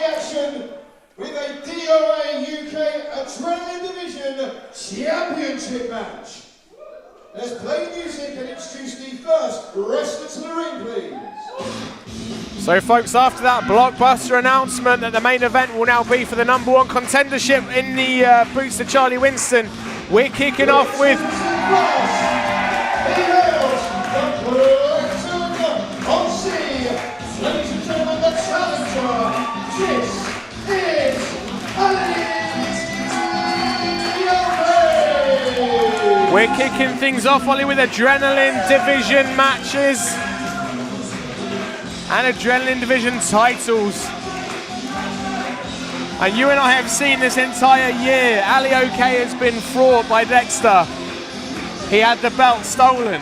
action with a DOA Adrenaline Division Championship match. Let's play music and introduce the first wrestler to the ring, please. So folks, after that blockbuster announcement that the main event will now be for the #1 contendership in the boots to Charlie Winston, we're kicking off with ladies and gentlemen, the challenger. This is We're kicking things off, Ollie, with Adrenaline Division matches and Adrenaline Division titles. And you and I have seen this entire year. Ali Okay has been fraught by Dexter. He had the belt stolen.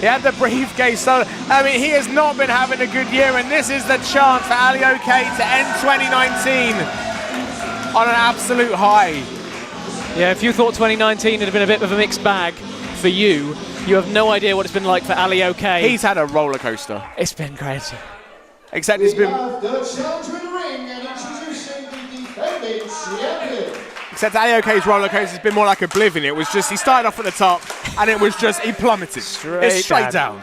He had the briefcase stolen. I mean, he has not been having a good year, and this is the chance for Ali Okay to end 2019 on an absolute high. Yeah, if you thought 2019 had been a bit of a mixed bag for you, you have no idea what it's been like for Ali Okay. He's had a roller coaster. It's been crazy. Except it's been. The challenger in the ring and introducing the defending champion. Except Ali Okay's roller coaster has been more like Oblivion. It was just, he started off at the top and it was just, he plummeted. Straight down.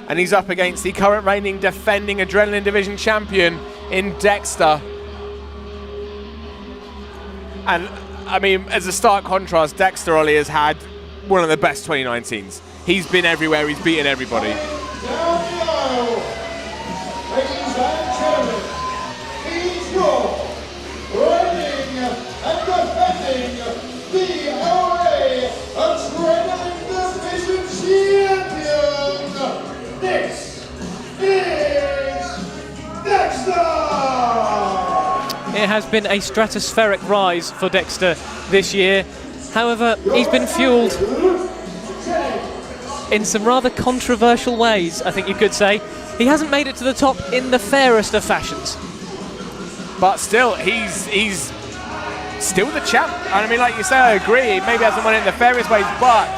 And he's up against the current reigning defending Adrenaline Division champion in Dexter. And I mean, as a stark contrast, Dexter, Ollie, has had one of the best 2019s. He's been everywhere, he's beaten everybody. Down the aisle, ladies and gentlemen, he's your reigning and defending DOA Adrenaline Division champion. This is Dexter. It has been a stratospheric rise for Dexter this year. However, he's been fueled in some rather controversial ways, I think you could say. He hasn't made it to the top in the fairest of fashions. But still, he's still the champ. And I mean, like you say, I agree. He maybe hasn't won it in the fairest ways, but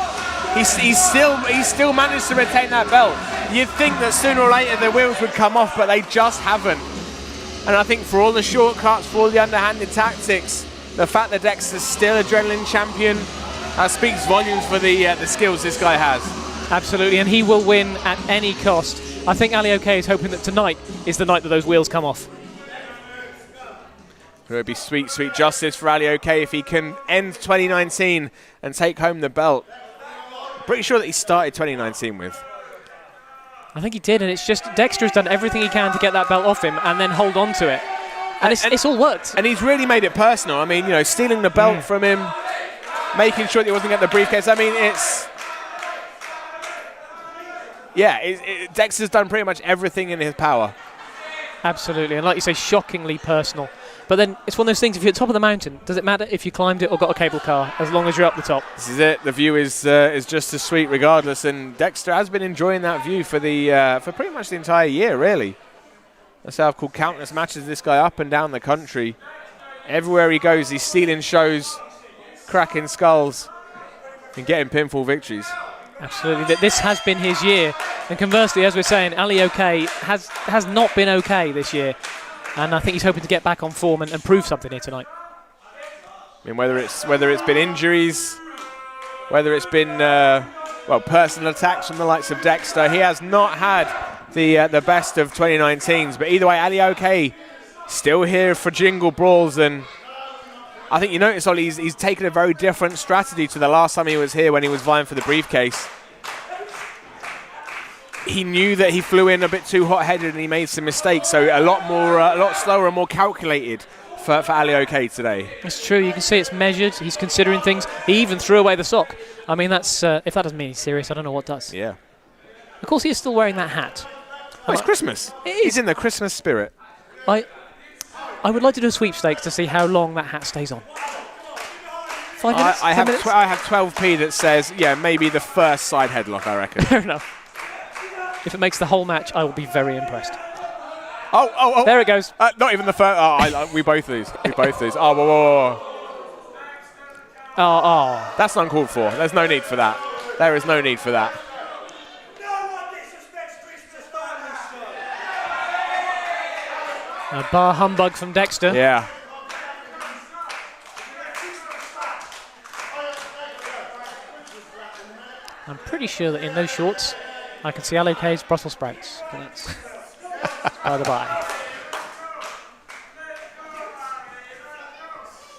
he's still managed to retain that belt. You'd think that sooner or later the wheels would come off, but they just haven't. And I think for all the shortcuts, for all the underhanded tactics, the fact that Dexter's still Adrenaline champion speaks volumes for the skills this guy has. Absolutely, and he will win at any cost. I think Ali Okay is hoping that tonight is the night that those wheels come off. It would be sweet, sweet justice for Ali Okay if he can end 2019 and take home the belt. Pretty sure that he started 2019 with. I think he did, and it's just Dexter has done everything he can to get that belt off him and then hold on to it. And it's all worked. And he's really made it personal. I mean, you know, stealing the belt from him, making sure that he wasn't getting the briefcase. I mean, it's... Yeah, Dexter's done pretty much everything in his power. Absolutely, and like you say, shockingly personal. But then it's one of those things, if you're at the top of the mountain, does it matter if you climbed it or got a cable car, as long as you're up the top? This is it. The view is just as sweet regardless, and Dexter has been enjoying that view for pretty much the entire year, really. That's how I've called countless matches of this guy up and down the country. Everywhere he goes, he's stealing shows, cracking skulls, and getting pinfall victories. Absolutely, this has been his year. And conversely, as we're saying, Ali Okay has not been okay this year. And I think he's hoping to get back on form and prove something here tonight. I mean, whether it's been injuries, whether it's been personal attacks from the likes of Dexter, he has not had the best of 2019s. But either way, Ali Okay still here for Jingle Brawls, and I think you notice, Ollie, he's taken a very different strategy to the last time he was here when he was vying for the briefcase. He knew that he flew in a bit too hot-headed and he made some mistakes, so a lot slower and more calculated for Ali Okay today. It's true, you can see it's measured, he's considering things. He even threw away the sock. I mean, that's if that doesn't mean he's serious, I don't know what does. Yeah. Of course, he is still wearing that hat. Oh, it's Christmas. He's in the Christmas spirit. I would like to do a sweepstakes to see how long that hat stays on. 5 minutes? I 10 minutes? have 12p that says, yeah, maybe the first side headlock, I reckon. Fair enough. If it makes the whole match, I will be very impressed. Oh. There it goes. Not even the first. We both lose. We both lose. Oh, whoa. Oh. That's uncalled for. There's no need for that. There is no need for that. A bar humbug from Dexter. Yeah. I'm pretty sure that in those shorts, I can see Okayest's Brussels sprouts. But that's by the by.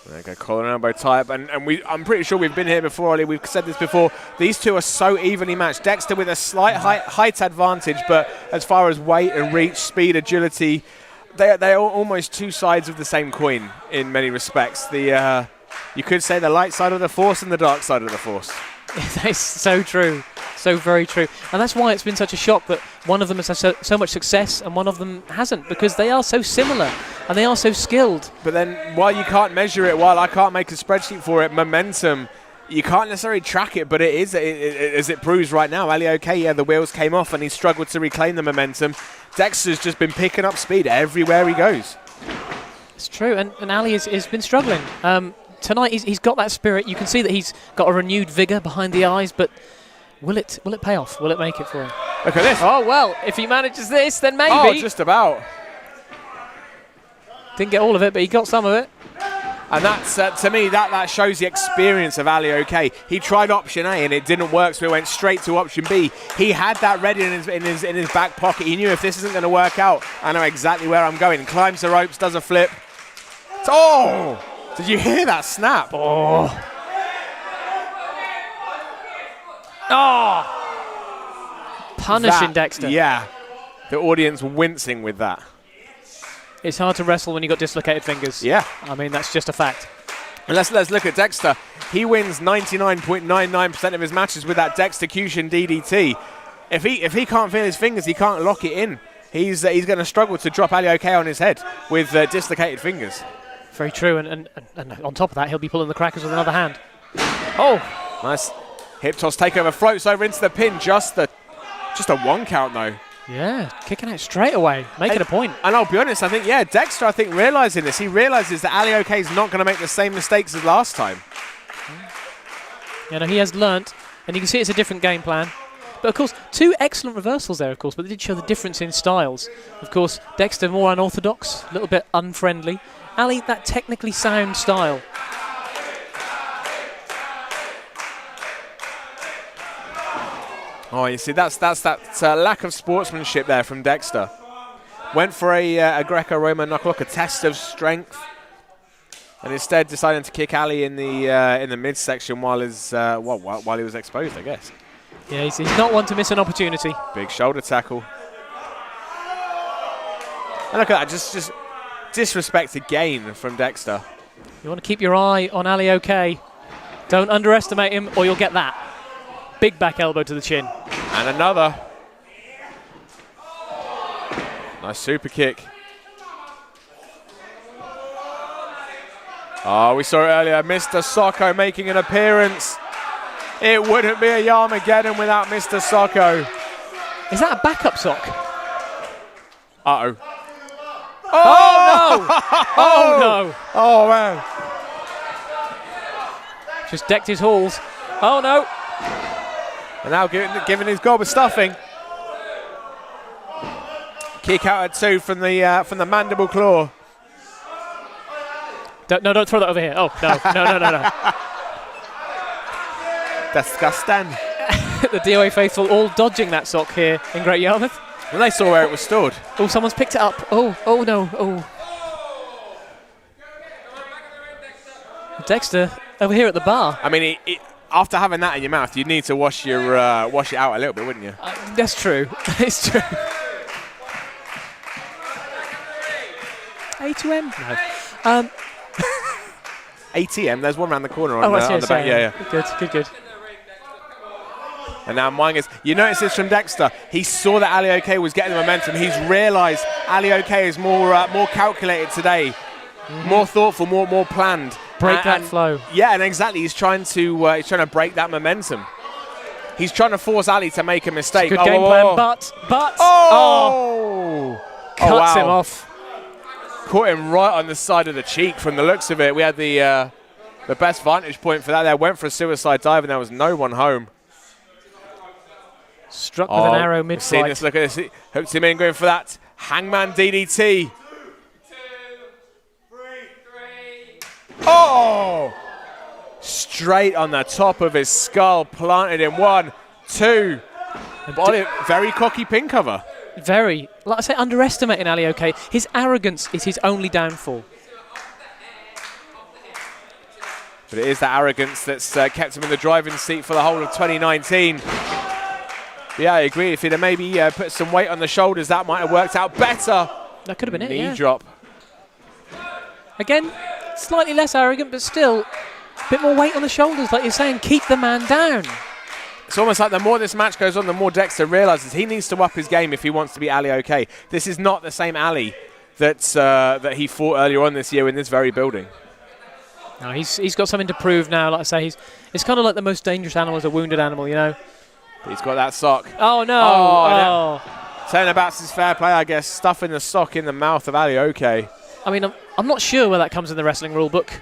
There you go, collar and elbow type, and I'm pretty sure we've been here before, Ollie. We've said this before. These two are so evenly matched. Dexter with a slight height advantage, but as far as weight and reach, speed, agility, they are almost two sides of the same coin in many respects. You could say the light side of the force and the dark side of the force. That's so true. So very true. And that's why it's been such a shock that one of them has had so much success and one of them hasn't, because they are so similar and they are so skilled. But then while you can't measure it, while I can't make a spreadsheet for it, momentum, you can't necessarily track it, but it is, as it proves right now. Ali Okayest, the wheels came off and he struggled to reclaim the momentum. Dexter's just been picking up speed everywhere he goes. It's true, and Ali has been struggling. Tonight he's got that spirit. You can see that he's got a renewed vigour behind the eyes, but will it pay off? Will it make it for him? Look at this. Oh, well, if he manages this, then maybe. Oh, just about. Didn't get all of it, but he got some of it. And that's, to me, that shows the experience of Ali Okayest. He tried option A and it didn't work, so he went straight to option B. He had that ready in his back pocket. He knew if this isn't going to work out, I know exactly where I'm going. Climbs the ropes, does a flip. Oh! Did you hear that snap? Oh. Oh! Punishing Dexter. Yeah. The audience wincing with that. It's hard to wrestle when you've got dislocated fingers. Yeah. I mean, that's just a fact. And let's look at Dexter. He wins 99.99% of his matches with that Dextercution DDT. If he can't feel his fingers, he can't lock it in. He's going to struggle to drop Ali Okayest on his head with dislocated fingers. Very true, and on top of that, he'll be pulling the crackers with another hand. Oh! Nice hip toss takeover, floats over into the pin, just a 1 count though. Yeah, kicking out straight away, making a point. And I'll be honest, I think, Dexter, realising this, he realises that Ali Okayest is not going to make the same mistakes as last time. You know, he has learnt, and you can see it's a different game plan. But of course, two excellent reversals there, of course, but they did show the difference in styles. Of course, Dexter more unorthodox, a little bit unfriendly. Ali, that technically sound style. Oh, you see, that's that lack of sportsmanship there from Dexter. Went for a Greco-Roman knocklock, a test of strength, and instead decided to kick Ali in the midsection while he was exposed, I guess. Yeah, he's not one to miss an opportunity. Big shoulder tackle. And look at that, just disrespect again from Dexter. You want to keep your eye on Ali Okayest. Don't underestimate him or you'll get that. Big back elbow to the chin. And another. Nice super kick. Oh, we saw it earlier. Mr. Socko making an appearance. It wouldn't be a Yarmageddon without Mr. Socko. Is that a backup sock? Uh-oh. Oh, no! Oh, no! Oh, man. Just decked his halls. Oh, no! And now giving his gob a stuffing. Kick out at 2 from the mandible claw. Don't throw that over here. Oh, no. Disgusting. The DOA faithful all dodging that sock here in Great Yarmouth. And they saw where it was stored. Oh, someone's picked it up. Oh no. Oh. Dexter over here at the bar. I mean, after having that in your mouth, you'd need to wash it out a little bit, wouldn't you? That's true. It's true. A2M? No. ATM, there's one around the corner on, on the back. Yeah. Good. And now Mingus, you notice this from Dexter. He saw that Ali Okayest was getting the momentum. He's realised Ali Okayest is more calculated today, more thoughtful, more planned. Break that flow. Yeah, and exactly. He's trying to break that momentum. He's trying to force Ali to make a mistake. Good game plan, but cuts him off. Caught him right on the side of the cheek from the looks of it. We had the best vantage point for that there. Went for a suicide dive and there was no one home. Struck with an arrow mid-flight. Look at this. Hooks him in, going for that hangman DDT. straight on the top of his skull, planted in 1, 2. Ollie, very cocky pin cover. Very, like I say, underestimating Ali Okay. His arrogance is his only downfall. But it is that arrogance that's kept him in the driving seat for the whole of 2019. Yeah, I agree. If he'd have maybe put some weight on the shoulders, that might have worked out better. That could have been it, Knee drop. Again, slightly less arrogant, but still a bit more weight on the shoulders. Like you're saying, keep the man down. It's almost like the more this match goes on, the more Dexter realises he needs to up his game if he wants to be Ali Okay. This is not the same Ali that he fought earlier on this year in this very building. No, he's got something to prove now. Like I say, it's kind of like the most dangerous animal is a wounded animal, you know. But he's got that sock. Oh no! Oh. Turnabout's his fair play, I guess. Stuffing the sock in the mouth of Ali Okay. I mean, I'm not sure where that comes in the wrestling rule book.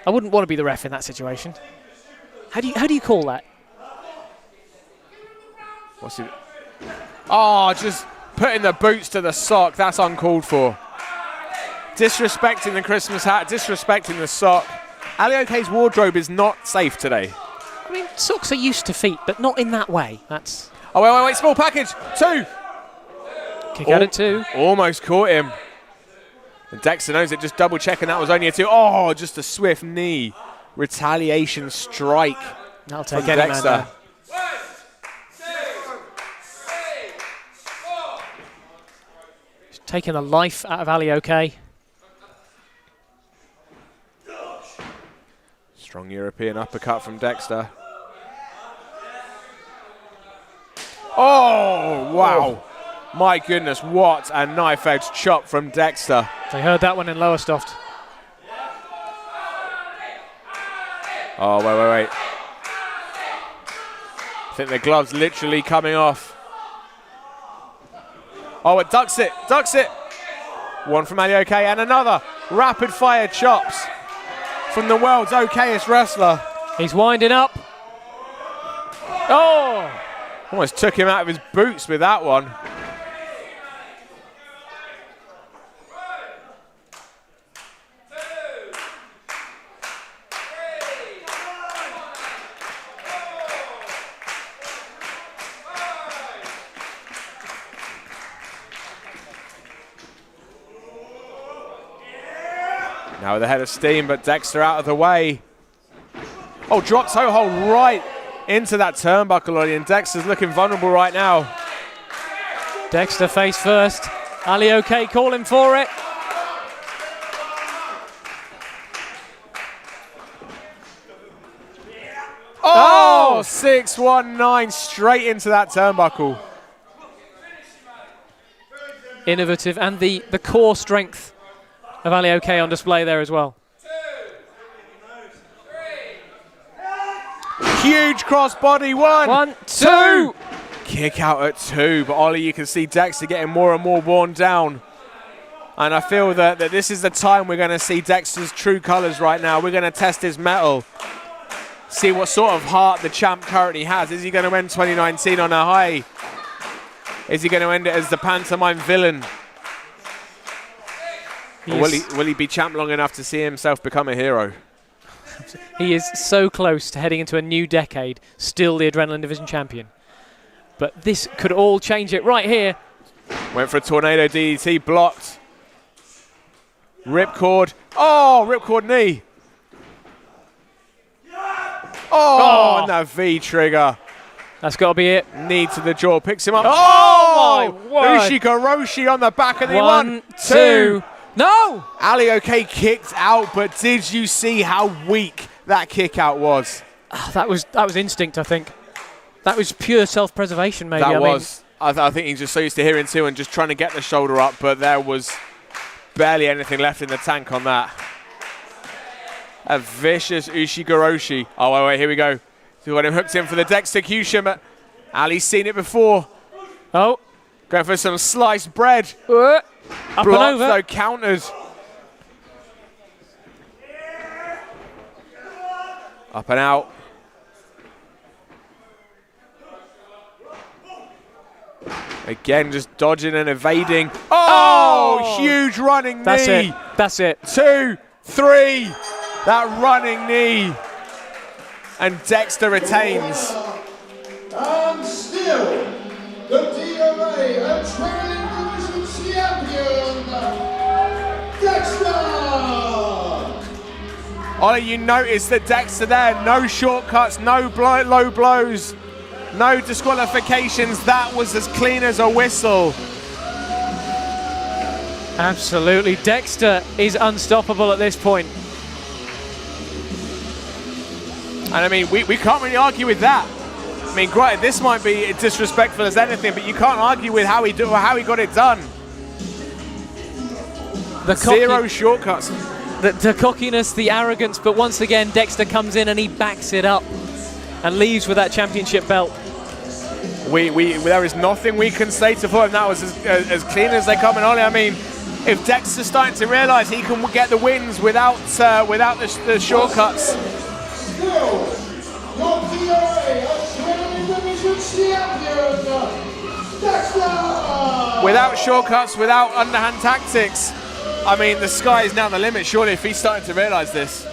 I wouldn't want to be the ref in that situation. How do you call that? What's he? Oh, just putting the boots to the sock. That's uncalled for. Disrespecting the Christmas hat, disrespecting the sock. Ali Okay's wardrobe is not safe today. I mean, socks are used to feet, but not in that way. That's. Oh, wait, small package. 2. Kick out at 2. Almost caught him. And Dexter knows it, just double checking that was only a 2. Oh, just a swift knee. Retaliation strike. That'll take from any Dexter. man down. Taking the life out of Ali Okay. Strong European uppercut from Dexter. Oh, wow. My goodness, what a knife-edge chop from Dexter. They heard that one in Lowestoft. Oh, wait. I think the glove's literally coming off. Oh, it ducks it. One from Ali Okay and another rapid-fire chops from the world's okayest wrestler. He's winding up. Oh! Almost took him out of his boots with that one. Now with a head of steam, but Dexter out of the way. Oh, dropped toe hold right into that turnbuckle, Ollie, and Dexter's looking vulnerable right now. Dexter face first. Ali Okay calling for it. Oh, 619 straight into that turnbuckle. Innovative, and the core strength of Ali Okay on display there as well. Huge crossbody. 1, 2. Kick out at 2, but Ollie, you can see Dexter getting more and more worn down. And I feel that this is the time we're going to see Dexter's true colours right now. We're going to test his mettle. See what sort of heart the champ currently has. Is he going to end 2019 on a high? Is he going to end it as the pantomime villain? Or will he be champ long enough to see himself become a hero? He is so close to heading into a new decade, still the Adrenaline Division champion. But this could all change it right here. Went for a tornado DDT, blocked. Ripcord. Oh, ripcord knee. Oh, and that V trigger. That's got to be it. Knee to the jaw, picks him up. Oh, my word. Ushigoroshi on the back of the 1, 2. No! Ali Okay kicked out, but did you see how weak that kick out was? Oh, that was instinct, I think. That was pure self-preservation, maybe. I think he's just so used to hearing 2 and just trying to get the shoulder up, but there was barely anything left in the tank on that. A vicious Ushigoroshi. Oh, wait, here we go. So got him hooked in for the Dexecution, but Ali's seen it before. Oh. Going for some sliced bread. Up Blocked, and over. though, countered. Up and out. Again, just dodging and evading. Oh! Huge running knee. That's it. 2, 3. That running knee. and Dexter retains. And still, the DOA Adrenaline Division Champion, Dexter! Ollie, you notice that Dexter there, no shortcuts, no low blows, no disqualifications. That was as clean as a whistle. Absolutely, Dexter is unstoppable at this point. And I mean, we can't really argue with that. I mean, granted, this might be disrespectful as anything, but you can't argue with how he got it done. Zero shortcuts. The cockiness, the arrogance, but once again, Dexter comes in and he backs it up and leaves with that championship belt. There is nothing we can say to him. That was as clean as they come in, Ollie. I mean, if Dexter's starting to realise he can get the wins without the shortcuts. Still, your DOA Adrenaline Division Champion, Dexter! Without shortcuts, without underhand tactics. I mean, the sky is now the limit, surely, if he's starting to realise this.